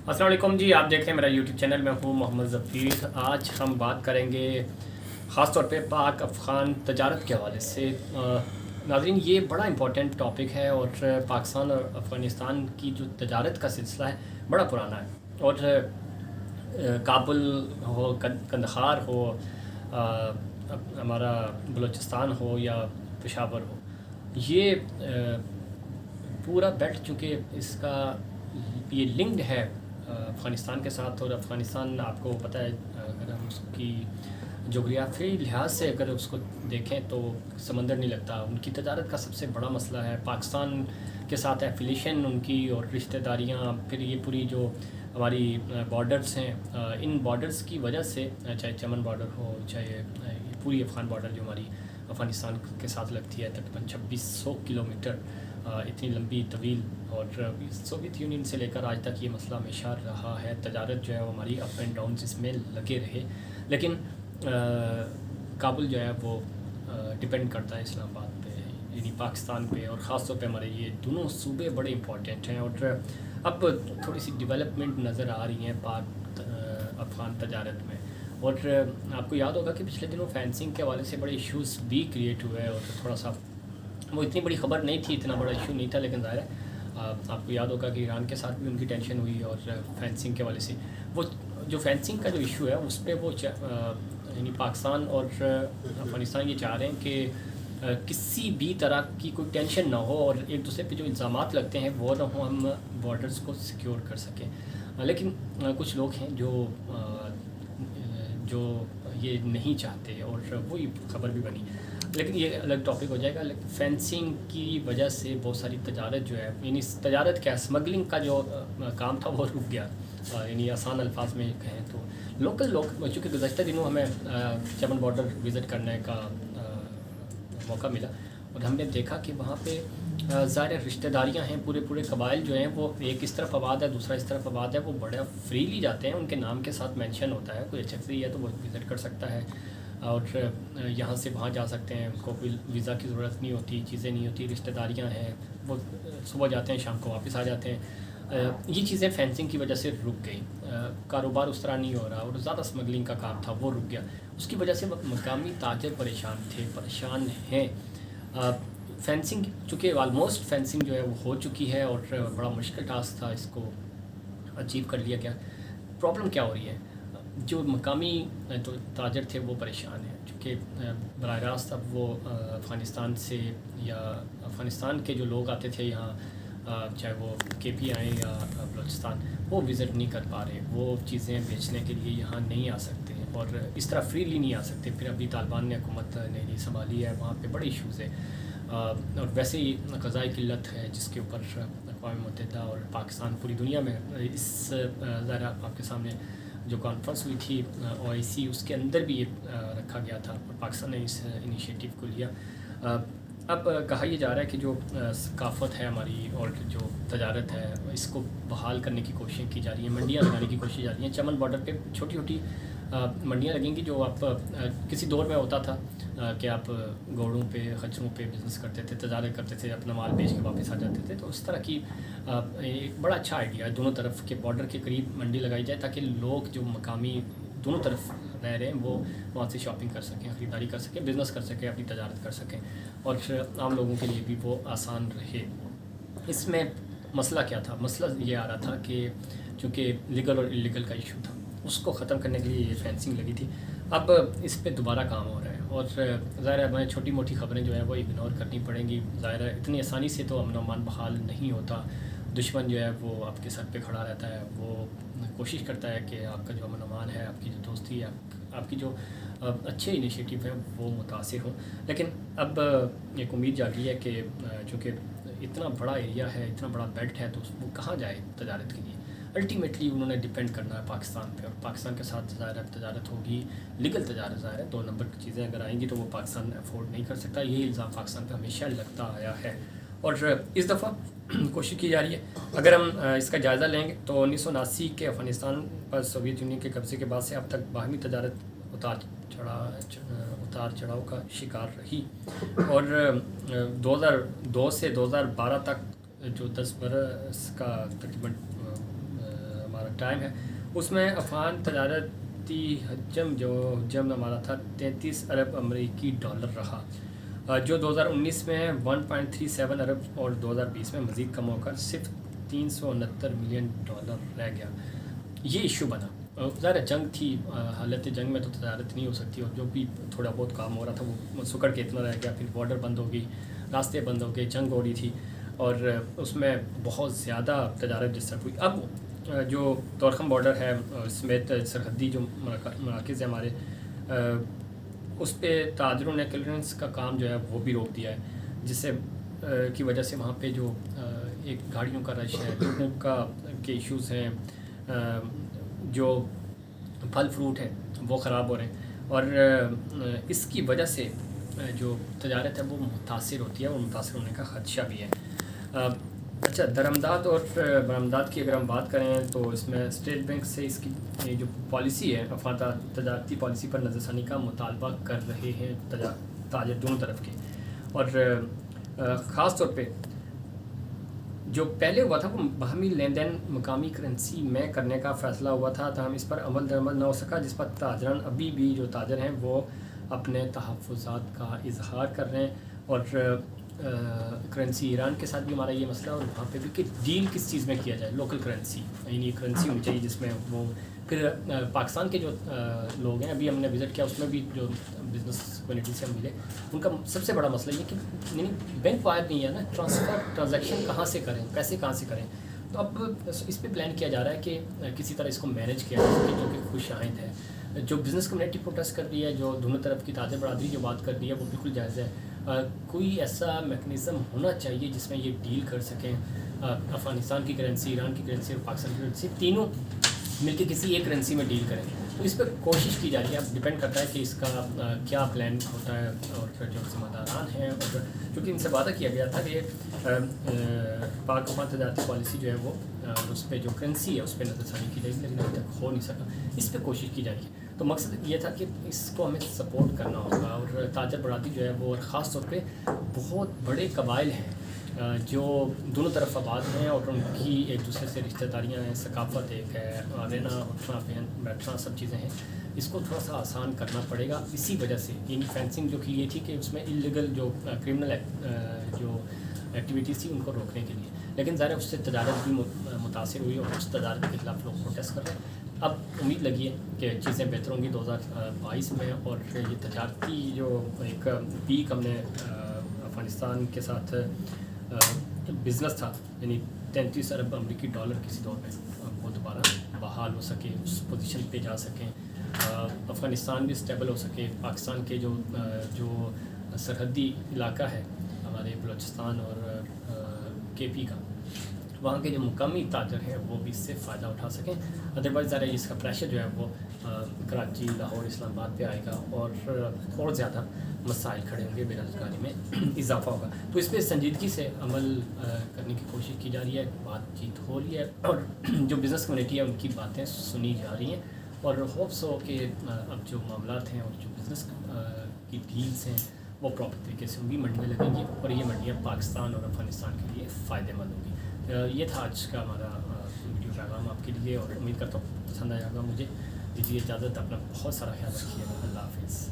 अस्सलाम वालेकुम जी, आप देख रहे हैं मेरा यूट्यूब चैनल। मैं हूँ मोहम्मद ज़फ़ीर। आज हम बात करेंगे ख़ास तौर पे पाक अफ़गान तजारत के हवाले से। नाज़रीन, ये बड़ा इम्पोर्टेंट टॉपिक है और पाकिस्तान और अफ़गानिस्तान की जो तजारत का सिलसिला है बड़ा पुराना है। और काबुल हो, कंदहार हो, हमारा बलूचिस्तान हो या पेशावर हो, ये पूरा बेल्ट चूँकि इसका ये लिंक्ड है अफ़गानिस्तान के साथ। और अफ़गानिस्तान आपको पता है, अगर हम उसकी जोग्राफ़ी लिहाज से अगर उसको देखें तो समंदर नहीं लगता। उनकी तजारत का सबसे बड़ा मसला है पाकिस्तान के साथ एफिलिएशन उनकी और रिश्तेदारियाँ। फिर ये पूरी जो हमारी बॉर्डर्स हैं, इन बॉर्डर्स की वजह से, चाहे चमन बॉर्डर हो, चाहे पूरी अफ़गान बॉर्डर जो हमारी अफ़गानिस्तान के साथ लगती है, तकरीबन 2600 किलोमीटर, इतनी लंबी तवील। और सोवियत यूनियन से लेकर आज तक ये मसला हमेशा रहा है। तजारत जो है वो हमारी अप एंड डाउन इसमें लगे रहे। लेकिन काबुल जो है वो डिपेंड करता है इस्लामाबाद पे, यानी पाकिस्तान पे। और ख़ास तौर पे हमारे ये दोनों सूबे बड़े इंपॉर्टेंट हैं। और अब थोड़ी सी डेवलपमेंट नज़र आ रही हैं पाक अफ़गान तजारत में। और आपको याद होगा कि पिछले दिनों फेंसिंग के हवाले से बड़े इश्यूज़ भी क्रिएट हुए हैं। और थोड़ा सा वो इतनी बड़ी ख़बर नहीं थी, इतना बड़ा इशू नहीं था, लेकिन ज़ाहिर है आपको याद होगा कि ईरान के साथ भी उनकी टेंशन हुई। और फेंसिंग के हवाले से वो जो फेंसिंग का जो इशू है उस पर वो यानी पाकिस्तान और अफ़गानिस्तान ये चाह रहे हैं कि किसी भी तरह की कोई टेंशन ना हो और एक दूसरे पे जो इल्ज़ामात लगते हैं वो ना हो, हम बॉर्डर्स को सिक्योर कर सकें। लेकिन कुछ लोग हैं जो ये नहीं चाहते और वही खबर भी बनी। लेकिन ये अलग टॉपिक हो जाएगा। लेकिन फेंसिंग की वजह से बहुत सारी तजारत जो है, यानी तजारत क्या, स्मगलिंग का जो काम था वो रुक गया। यानी आसान अल्फाज में कहें तो लोकल लोग, चूँकि गुज़श्ता दिनों हमें चमन बॉर्डर विज़िट करने का मौका मिला और हमने देखा कि वहाँ पे ज़ाहिर रिश्तेदारियाँ हैं, पूरे पूरे कबाइल जो हैं वो एक इस तरफ आबाद है, दूसरा इस तरफ आबाद है। वो बड़ा फ्रीली जाते हैं, उनके नाम के साथ मेंशन होता है, कोई HFC है तो वो विज़िट कर सकता है और यहाँ से वहाँ जा सकते हैं। उनको कोई वीज़ा की ज़रूरत नहीं होती, चीज़ें नहीं होती, रिश्तेदारियाँ हैं, वो सुबह जाते हैं, शाम को वापस आ जाते हैं। ये चीज़ें फेंसिंग की वजह से रुक गई। कारोबार उस तरह नहीं हो रहा और ज़्यादा स्मगलिंग का काम था वो रुक गया। उसकी वजह से मकामी ताजर परेशान हैं। फेंसिंग चूँकि ऑलमोस्ट फेंसिंग जो है वो हो चुकी है और बड़ा मुश्किल टास्क था, इसको अचीव कर लिया गया। प्रॉब्लम क्या हो रही है, जो मकामी तो ताजर थे वो परेशान हैं, चूँकि बराह रास्त अब वो अफ़गानिस्तान से या अफ़गानिस्तान के जो लोग आते थे यहाँ, चाहे वो KP आएँ या बलूचिस्तान, वो विज़िट नहीं कर पा रहे। वो चीज़ें बेचने के लिए यहाँ नहीं आ सकते और इस तरह फ्रीली नहीं आ सकते। फिर अभी तालिबान ने हुकूमत नहीं संभाली है, वहाँ पे बड़े इश्यूज़ हैं। और वैसे ही क़ज़ाई किल्लत है जिसके ऊपर अक़वाम मुत्तहिदा और पाकिस्तान पूरी दुनिया में इस ज़रा आपके सामने जो कॉन्फ्रेंस हुई थी OIC, उसके अंदर भी ये रखा गया था और पाकिस्तान ने इस इनिशिएटिव को लिया। अब कहा यह जा रहा है कि जो सकाफ़त है हमारी और जो तजारत है इसको बहाल करने की कोशिश की जा रही है, मंडियाँ लगाने की कोशिश जा रही हैं। चमन बॉर्डर पे छोटी छोटी मंडियाँ लगेंगी, जो आप किसी दौर में होता था कि आप घोड़ों पे, खच्चरों पे बिज़नेस करते थे, तजारत करते थे, अपना माल बेच के वापस आ जाते थे। तो उस तरह की एक बड़ा अच्छा आइडिया है, दोनों तरफ के बॉर्डर के करीब मंडी लगाई जाए ताकि लोग जो मकामी दोनों तरफ रह रहे हैं वो वहाँ से शॉपिंग कर सकें, ख़रीदारी कर सकें, बिज़नेस कर सकें, अपनी तजारत कर सकें और आम लोगों के लिए भी वो आसान रहे। इसमें मसला क्या था, मसला ये आ रहा था कि चूँकि लीगल और इलीगल का इशू था, उसको ख़त्म करने के लिए ये फेंसिंग लगी थी। अब इस पे दोबारा काम हो रहा है और ज़ाहिर है हमें छोटी मोटी ख़बरें जो है वो इग्नोर करनी पड़ेंगी। ज़ाहिर है इतनी आसानी से तो अमन و अमान बहाल नहीं होता। दुश्मन जो है वो आपके सर पे खड़ा रहता है, वो कोशिश करता है कि आपका जो अमन अमान है, आपकी जो दोस्ती है, आपकी जो अच्छे इनिशिएटिव हैं वो मुतासिर हों। लेकिन अब एक उम्मीद जागी है कि चूँकि इतना बड़ा एरिया है, इतना बड़ा बेल्ट है, तो वो कहाँ जाए तजारत के लिए। अल्टीमेटली उन्होंने डिपेंड करना है पाकिस्तान पे और पाकिस्तान के साथ ज़ाहिर तजारत होगी, लीगल तजारत। ज़ाहिर है 2 नंबर की चीज़ें अगर आएंगी तो वो पाकिस्तान अफोर्ड नहीं कर सकता। यही इल्ज़ाम पाकिस्तान पे हमेशा लगता आया है और इस दफ़ा कोशिश की जा रही है। अगर हम इसका जायज़ा लेंगे तो 1979 के अफ़गानिस्तान पर सोवियत यूनियन के कब्ज़े के बाद से अब तक बाहमी तजारत उतार चढ़ाव का शिकार रही और 2002 से 2012 तक जो 10 बरस का तकरीबन हमारा ٹائم ہے، اس میں افغان تجارتی حجم ہمارا تھا 33 ارب امریکی ڈالر رہا، جو 2019 میں 1.37 ارب اور 2020 میں مزید کم ہو کر صرف 369 ملین ڈالر رہ گیا۔ یہ ایشو بنا، ظاہر جنگ تھی، حالت جنگ میں تو تجارت نہیں ہو سکتی، اور جو بھی تھوڑا بہت کام ہو رہا تھا وہ سکڑ کے اتنا رہ گیا، پھر بارڈر بند ہو گئی، راستے بند ہو گئے، جنگ ہو رہی تھی، اور اس میں بہت زیادہ تجارت ڈسٹرب ہوئی۔ اب جو طورخم بارڈر ہے سمیت سرحدی جو مراکز ہیں ہمارے، اس پہ تاجروں نے کلیئرنس کا کام جو ہے وہ بھی روک دیا ہے، جس سے کی وجہ سے وہاں پہ جو ایک گاڑیوں کا رش ہے، لوگوں کا کے ایشوز ہیں، جو پھل فروٹ ہے وہ خراب ہو رہے ہیں، اور اس کی وجہ سے جو تجارت ہے وہ متاثر ہوتی ہے، اور متاثر ہونے کا خدشہ بھی ہے۔ اچھا، درآمدات اور برآمدات کی اگر ہم بات کریں تو اس میں اسٹیٹ بینک سے اس کی جو پالیسی ہے، افغان تجارتی پالیسی پر نظر ثانی کا مطالبہ کر رہے ہیں تاجر دونوں طرف کے، اور خاص طور پہ جو پہلے ہوا تھا وہ باہمی لین دین مقامی کرنسی میں کرنے کا فیصلہ ہوا تھا، تاہم اس پر عمل درآمد نہ ہو سکا، جس پر تاجران ابھی بھی جو تاجر ہیں وہ اپنے تحفظات کا اظہار کر رہے ہیں، اور کرنسی ایران کے ساتھ بھی ہمارا یہ مسئلہ، اور وہاں پہ بھی کہ ڈیل کس چیز میں کیا جائے، لوکل کرنسی، یعنی کرنسی ہونی چاہیے جس میں وہ پھر پاکستان کے جو لوگ ہیں، ابھی ہم نے وزٹ کیا، اس میں بھی جو بزنس کمیونٹی سے ہم ملے، ان کا سب سے بڑا مسئلہ یہ کہ یعنی بینک وائر نہیں ہے نا، ٹرانزیکشن کہاں سے کریں، پیسے کہاں سے کریں، تو اب اس پہ پلان کیا جا رہا ہے کہ کسی طرح اس کو مینیج کیا جائے، جو کہ خوش آئند ہے۔ جو بزنس کمیونٹی پروٹیسٹ کر رہی ہے، جو دونوں طرف کی تاجر برادری جو بات کر رہی ہے، وہ بالکل جائز ہے۔ کوئی ایسا میکنزم ہونا چاہیے جس میں یہ ڈیل کر سکیں، افغانستان کی کرنسی، ایران کی کرنسی اور پاکستان کی کرنسی، تینوں مل کے کسی ایک کرنسی میں ڈیل کریں، تو اس پہ کوشش کی جا رہی ہے۔ اب ڈپینڈ کرتا ہے کہ اس کا کیا پلان ہوتا ہے، اور جو ذمہ داران ہیں، اور چونکہ ان سے وعدہ کیا گیا تھا کہ پاک افغان تجارتی پالیسی جو ہے وہ اس پہ جو کرنسی ہے اس پہ نظر ثانی کی جائے گی، لیکن ابھی تک ہو نہیں سکا، اس پہ کوشش کی جا رہی ہے۔ تو مقصد یہ تھا کہ اس کو ہمیں سپورٹ کرنا ہوگا، اور تاجر برادری جو ہے وہ، اور خاص طور پہ بہت بڑے قبائل ہیں جو دونوں طرف آباد ہیں، اور ان کی ایک دوسرے سے رشتہ داریاں ہیں، ثقافت ایک ہے، رہنا اٹھنا بیٹھنا سب چیزیں ہیں، اس کو تھوڑا سا آسان کرنا پڑے گا۔ اسی وجہ سے یعنی فینسنگ جو کی گئی تھی کہ اس میں انلیگل جو کرمنل جو ایکٹیویٹیز تھی ان کو روکنے کے لیے، لیکن ظاہر اس سے تجارت بھی متاثر ہوئی، اور اس تجارت کے خلاف لوگ پروٹیسٹ کر رہے ہیں۔ اب امید لگی ہے کہ چیزیں بہتر ہوں گی 2022 میں، اور یہ تجارتی جو ایک پیک ہم نے افغانستان کے ساتھ بزنس تھا، یعنی 33 ارب امریکی ڈالر کسی دور میں، وہ دوبارہ بحال ہو سکے، اس پوزیشن پہ جا سکیں، افغانستان بھی اسٹیبل ہو سکے، پاکستان کے جو سرحدی علاقہ ہے ہمارے بلوچستان اور کے پی کا، وہاں کے جو مقامی تاجر ہیں وہ بھی اس سے فائدہ اٹھا سکیں۔ ادروائز ذرا اس کا پریشر جو ہے وہ کراچی، لاہور، اسلام آباد پہ آئے گا، اور زیادہ مسائل کھڑے ہوں گے، بے روزگاری میں اضافہ ہوگا۔ تو اس پہ سنجیدگی سے عمل کرنے کی کوشش کی جا رہی ہے، بات چیت ہو رہی ہے، اور جو بزنس کمیونٹی ہے ان کی باتیں سنی جا رہی ہیں، اور ہوپس ہو کہ اب جو معاملات ہیں اور جو بزنس کی ڈیلز ہیں وہ پراپر طریقے سے ہوں گی، منڈیاں لگیں گی، اور یہ منڈیاں پاکستان اور افغانستان کے لیے فائدہ مند ہوں گی۔ یہ تھا آج کا ہمارا ویڈیو پیغام آپ کے لیے، اور امید کرتا ہوں پسند آیا ہوگا۔ مجھے دیجیے اجازت، اپنا بہت سارا خیال رکھیے گا، اللہ حافظ۔